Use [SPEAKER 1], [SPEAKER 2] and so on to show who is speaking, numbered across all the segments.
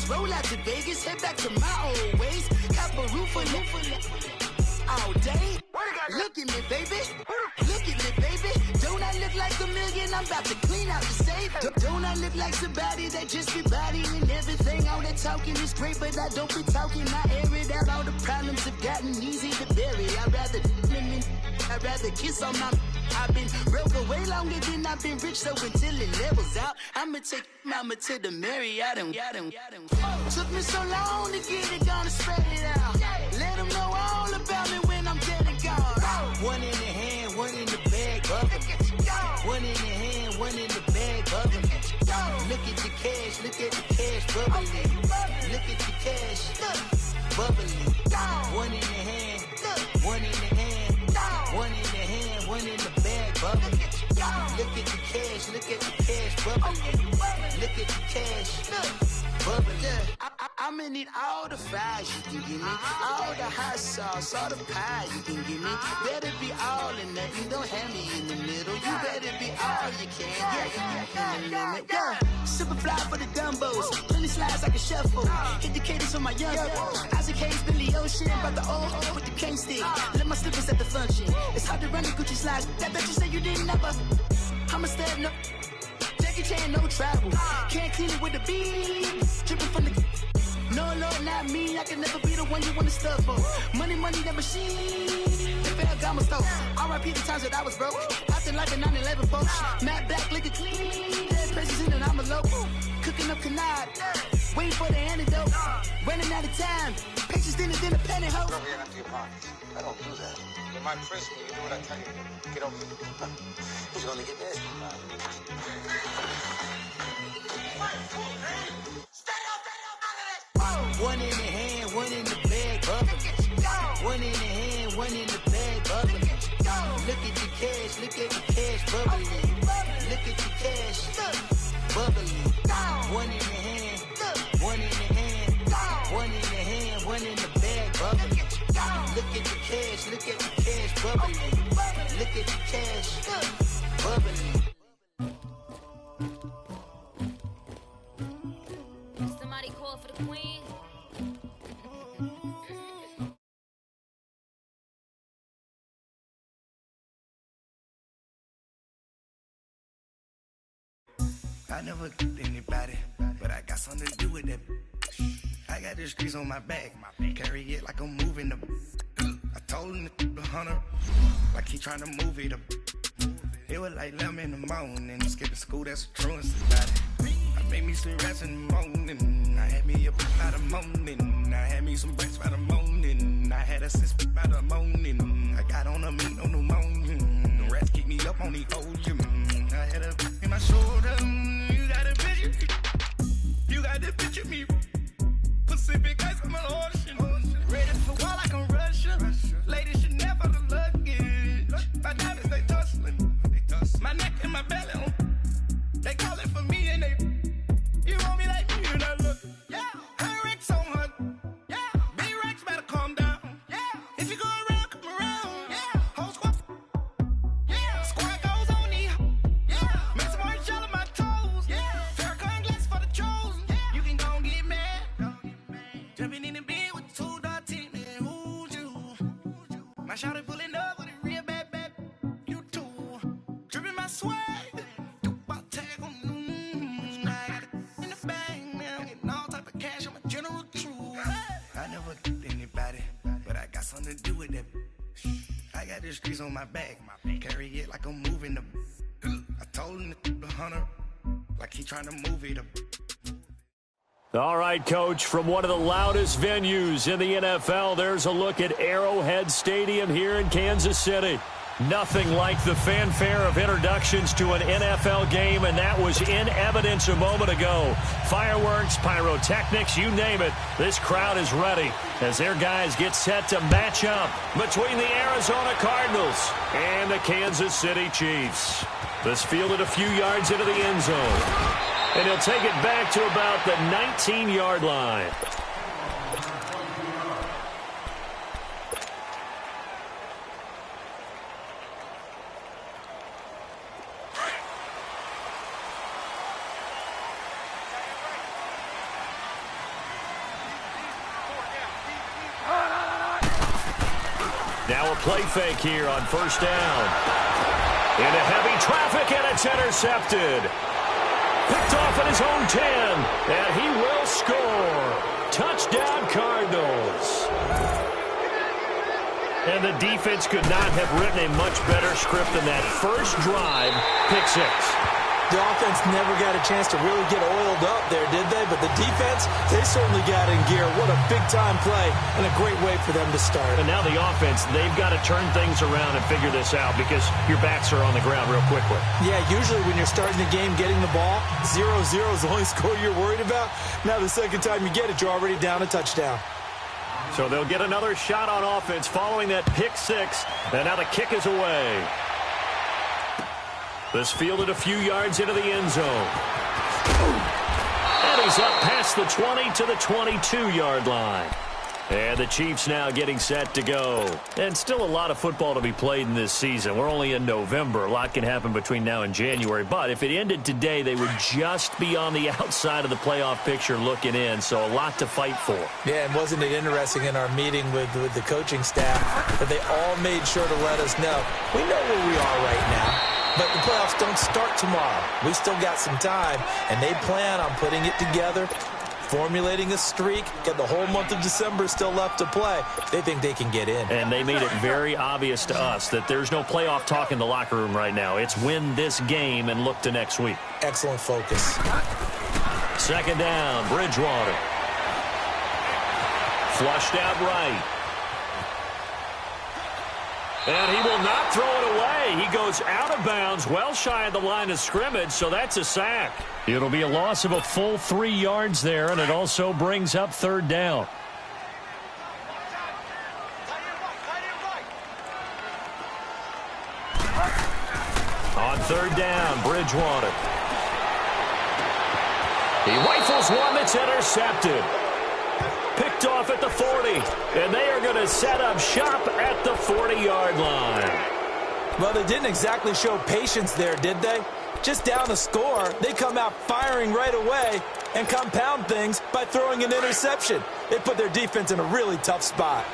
[SPEAKER 1] roll out to Vegas, head back to my old ways. Got a roof for all day. Look at me, baby. Look at me, baby. Don't I look like a million? I'm about to clean out the safe. Don't I look like somebody that just be bodying everything? All that talking is great, but I don't be talking. I air it out. All the problems have gotten easy to bury. I'd rather kiss on my. I've been broke way longer than I've been rich, so until it levels out, I'ma take mama to the Marriott and took me so long to get it, gonna spread it out. Let them know all about me when I'm dead and gone. One in the hand, one in the bag, bubbling. One in the hand, one in the bag, bubbling. Look at the cash, look at the cash, bubbling. Look at the cash, bubbling. One in the hand, one in the hand, one in the hand, one in the bag, bubbling. Look at the cash, look at the cash, bubbling. Look at the cash, bubbling. I'ma need all the fries you can give me, all the hot sauce, all the pie you can give me. Better be all in nothing, don't have me in the middle. You better be all you can, yeah. Super fly for the dumbos, plenty slides like a shuffle. Hit the cadence on my young Isaac Hayes, Billy Ocean, about the old with the cane stick. Let my slippers at the function. It's hard to run the Gucci slides. That bet you say you didn't never. I'ma stand up. Jackie Chan, no travel. Can't clean it with the beat. Dripping from the. No, Lord, not me. I can never be the one you wanna stuff for. Money, that machine. The fair got my stove. R.I.P. the times that I was broke. Acting like a 9/11 folks. Matte black, liquor clean. Dead places in and I'm a local. Cooking up canard. Waiting for the antidote. Running out of time. Patience thinner than a penny hoe.
[SPEAKER 2] Go over here and empty your pockets. I don't do that. In my prison, you do what I tell you to. Get over here. He's gonna get nasty.
[SPEAKER 1] One in the hand, one in the bag, bubbling. One in the hand, one in the bag, bubbling. Look at the cash, look at the cash, bubbling. Look at the cash, bubbling. One in the hand, one in the hand, one in the hand, one in the bag, bubbling. Look at the cash, look at the cash, bubbling. Look at the cash, bubbling.
[SPEAKER 3] Somebody call for the queen.
[SPEAKER 4] I never killed anybody, but I got something to do with that. I got the streets on my back, carry it like I'm moving the. I told him to the hunter, like he trying to move it up. It was like 11 in the morning, skipping school, that's a truancy about it. I made me some rats in the morning, I had me a by the morning, I had me some breaks by the morning, I had a sis by the morning, I got on a meat on the morning, the rats keep me up on the ocean, I had a in my shoulder, you got a picture, you got the picture me, Pacific ice on my ocean, ready for war like I'm Russian, ladies should never the luggage, my diamonds they tussling. My neck and my belly on. They calling for me and they. You want me like me and I look. Yeah. Her Rex on her. Yeah. Big Rex better calm down. Yeah. If you go around, come around. Yeah. Whole squad. Yeah. Squad goes on me. Yeah. Make some orange gel on my toes. Yeah. Farrakhan glass for the chosen. Yeah. You can go and get mad. Jumping in the bed with 2 dark teeth. Man, who's you? My shawty pulling up with a real bad. Dripping my swag, tag on. I got it in the bag, man. Getting all type of cash. I'm a general truth. I never killed anybody, but I got something to do with that. I got the streets on my back, carry it like I'm moving the. I told him to the hunter, like he trying to move it up.
[SPEAKER 5] All right, Coach, from one of the loudest venues in the NFL, there's a look at Arrowhead Stadium here in Kansas City. Nothing like the fanfare of introductions to an NFL game, and that was in evidence a moment ago. Fireworks, pyrotechnics, you name it. This crowd is ready as their guys get set to match up between the Arizona Cardinals and the Kansas City Chiefs. This fielded a few yards into the end zone, and he'll take it back to about the 19-yard line. Now a play fake here on first down. Into heavy traffic, and it's intercepted. Picked off at his own 10, and he will score. Touchdown, Cardinals. And the defense could not have written a much better script than that first drive, pick 6.
[SPEAKER 6] The offense never got a chance to really get oiled up there, did they? But the defense, they certainly got in gear. What a big-time play and a great way for them to start.
[SPEAKER 5] And now the offense, they've got to turn things around and figure this out because your backs are on the ground real quickly. Yeah,
[SPEAKER 6] usually when you're starting the game getting the ball, 0-0 is the only score you're worried about. Now the second time you get it, you're already down a touchdown.
[SPEAKER 5] So they'll get another shot on offense following that pick 6, and now the kick is away. This fielded a few yards into the end zone. And he's up past the 20 to the 22-yard line. And the Chiefs now getting set to go. And still a lot of football to be played in this season. We're only in November. A lot can happen between now and January. But if it ended today, they would just be on the outside of the playoff picture looking in. So a lot to fight for.
[SPEAKER 6] Yeah, and wasn't it interesting in our meeting with the coaching staff that they all made sure to let us know, we know where we are right now. But the playoffs don't start tomorrow. We still got some time, and they plan on putting it together, formulating a streak, got the whole month of December still left to play. They think they can get in.
[SPEAKER 5] And they made it very obvious to us that there's no playoff talk in the locker room right now. It's win this game and look to next week.
[SPEAKER 6] Excellent focus.
[SPEAKER 5] Second down, Bridgewater. Flushed out right. And he will not throw it away. He goes out of bounds, well shy of the line of scrimmage, so that's a sack. It'll be a loss of a full 3 yards there, and it also brings up third down. On third down, Bridgewater. He rifles one that's intercepted. Picked off at the 40, and they are going to set up shop at the 40-yard line.
[SPEAKER 6] Well, they didn't exactly show patience there, did they? Just down a score, they come out firing right away and compound things by throwing an interception. They put their defense in a really tough spot.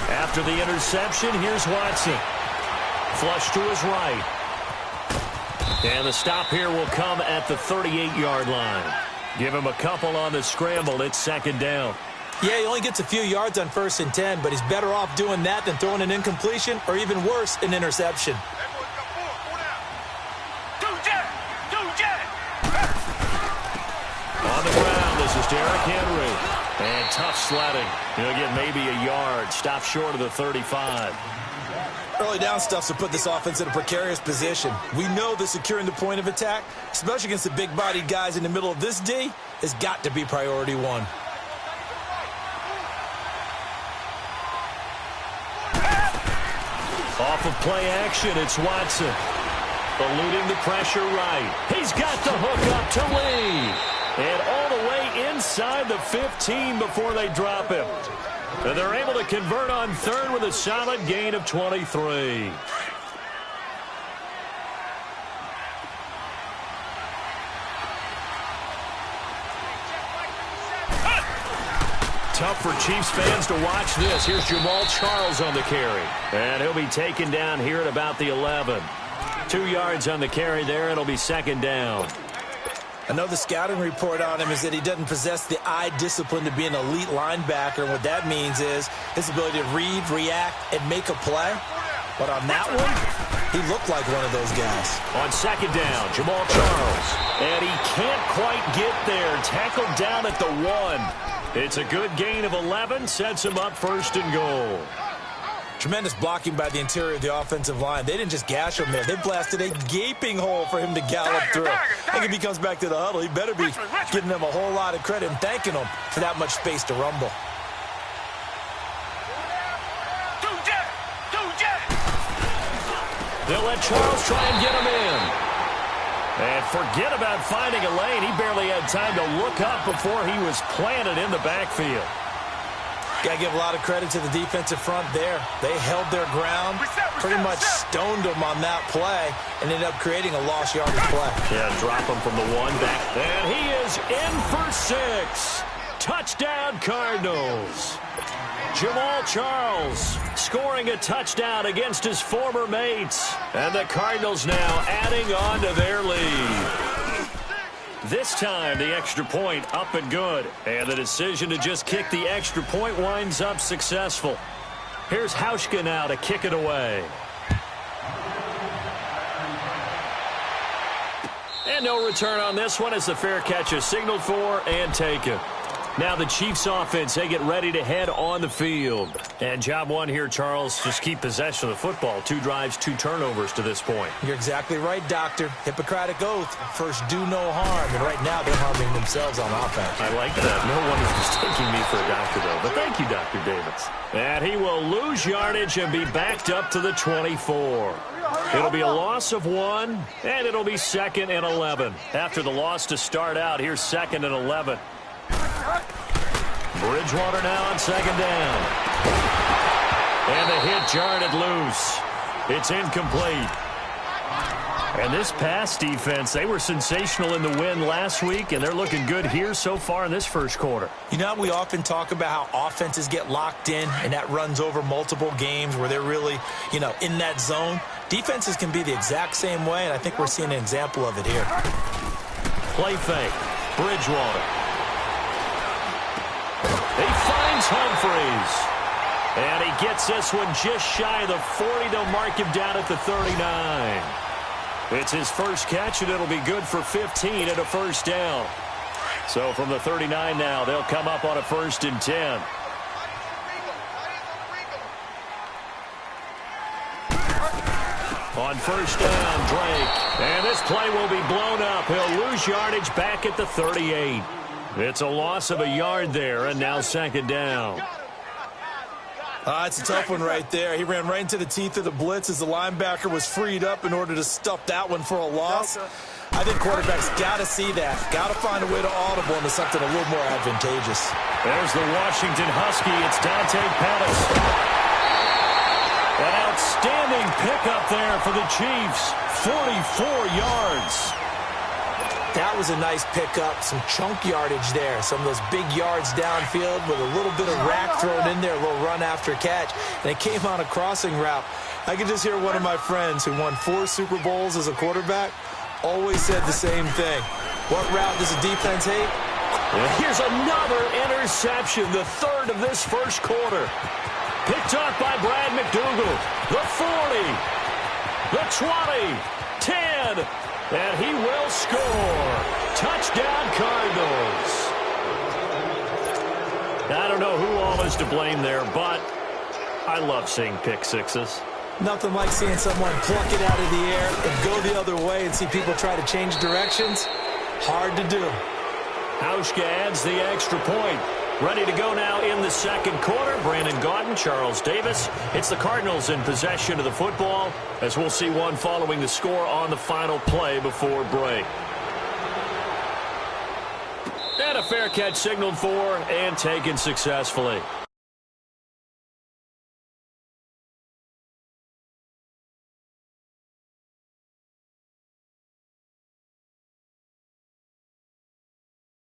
[SPEAKER 5] After the interception, here's Watson. Flush to his right. And the stop here will come at the 38-yard line. Give him a couple on the scramble. It's second down.
[SPEAKER 6] Yeah, he only gets a few yards on 1st and 10, but he's better off doing that than throwing an incompletion or even worse, an interception.
[SPEAKER 5] On the ground, this is Derrick Henry. And tough sledding. He'll get maybe a yard. Stop short of the 35.
[SPEAKER 6] Early down stuffs will put this offense in a precarious position. We know that securing the point of attack, especially against the big-bodied guys in the middle of this D, has got to be priority one.
[SPEAKER 5] Off of play action, it's Watson. Eluding the pressure right. He's got the hook up to Lee. And all the way inside the 15 before they drop him. And they're able to convert on third with a solid gain of 23. Tough for Chiefs fans to watch this. Here's Jamal Charles on the carry. And he'll be taken down here at about the 11. 2 yards on the carry there. It'll be second down.
[SPEAKER 6] Another scouting report on him is that he doesn't possess the eye discipline to be an elite linebacker. And what that means is his ability to read, react, and make a play. But on that one, he looked like one of those guys.
[SPEAKER 5] On second down, Jamal Charles. And he can't quite get there. Tackled down at the 1. It's a good gain of 11. Sets him up first and goal.
[SPEAKER 6] Tremendous blocking by the interior of the offensive line. They didn't just gash him there. They blasted a gaping hole for him to gallop through. I think if he comes back to the huddle, he better be giving them a whole lot of credit and thanking them for that much space to rumble.
[SPEAKER 5] They'll let Charles try and get him in. And forget about finding a lane. He barely had time to look up before he was planted in the backfield.
[SPEAKER 6] Got to give a lot of credit to the defensive front there. They held their ground, pretty much stoned them on that play, and ended up creating a lost yardage play.
[SPEAKER 5] Yeah, drop him from the 1 back. And he is in for 6. Touchdown, Cardinals. Jamal Charles scoring a touchdown against his former mates. And the Cardinals now adding on to their lead. This time, the extra point up and good. And the decision to just kick the extra point winds up successful. Here's Hauschka now to kick it away. And no return on this one as the fair catch is signaled for and taken. Now the Chiefs offense, they get ready to head on the field. And job one here, Charles, just keep possession of the football. 2 drives, 2 turnovers to this point.
[SPEAKER 6] You're exactly right, Doctor. Hippocratic oath. First, do no harm. And right now, they're harming themselves on offense.
[SPEAKER 5] I like that. No one is mistaking me for a doctor, though. But thank you, Dr. Davis. And he will lose yardage and be backed up to the 24. It'll be a loss of 1, and it'll be 2nd and 11. After the loss to start out, here's 2nd and 11. Bridgewater now on 2nd down. And the hit jarred it loose. It's incomplete. And this pass defense, they were sensational in the win last week, and they're looking good here so far in this first quarter.
[SPEAKER 6] You know, we often talk about how offenses get locked in, and that runs over multiple games where they're really, in that zone. Defenses can be the exact same way, and I think we're seeing an example of it here.
[SPEAKER 5] Play fake. Bridgewater. He finds Humphreys. And he gets this one just shy of the 40. They'll mark him down at the 39. It's his first catch, and it'll be good for 15 and a first down. So from the 39 now, they'll come up on a 1st and 10. On 1st down, Drake. And this play will be blown up. He'll lose yardage back at the 38. It's a loss of a yard there, and now 2nd down.
[SPEAKER 6] It's a tough one right there. He ran right into the teeth of the blitz as the linebacker was freed up in order to stuff that one for a loss. I think quarterbacks got to see that. Got to find a way to audible into something a little more advantageous.
[SPEAKER 5] There's the Washington Husky. It's Dante Pettis. An outstanding pickup there for the Chiefs. 44 yards.
[SPEAKER 6] That was a nice pickup, some chunk yardage there. Some of those big yards downfield with a little bit of rack thrown in there, a little run after catch. And it came on a crossing route. I could just hear one of my friends who won 4 Super Bowls as a quarterback always said the same thing. What route does the defense hate?
[SPEAKER 5] Here's another interception, the 3rd of this first quarter. Picked up by Brad McDougal. The 40, the 20, 10. And he will score. Touchdown, Cardinals. I don't know who all is to blame there, but I love seeing pick sixes.
[SPEAKER 6] Nothing like seeing someone pluck it out of the air and go the other way and see people try to change directions. Hard to do.
[SPEAKER 5] Hauschka adds the extra point. Ready to go now in the 2nd quarter. Brandon Gaudin, Charles Davis. It's the Cardinals in possession of the football, as we'll see one following the score on the final play before break. And a fair catch signaled for and taken successfully.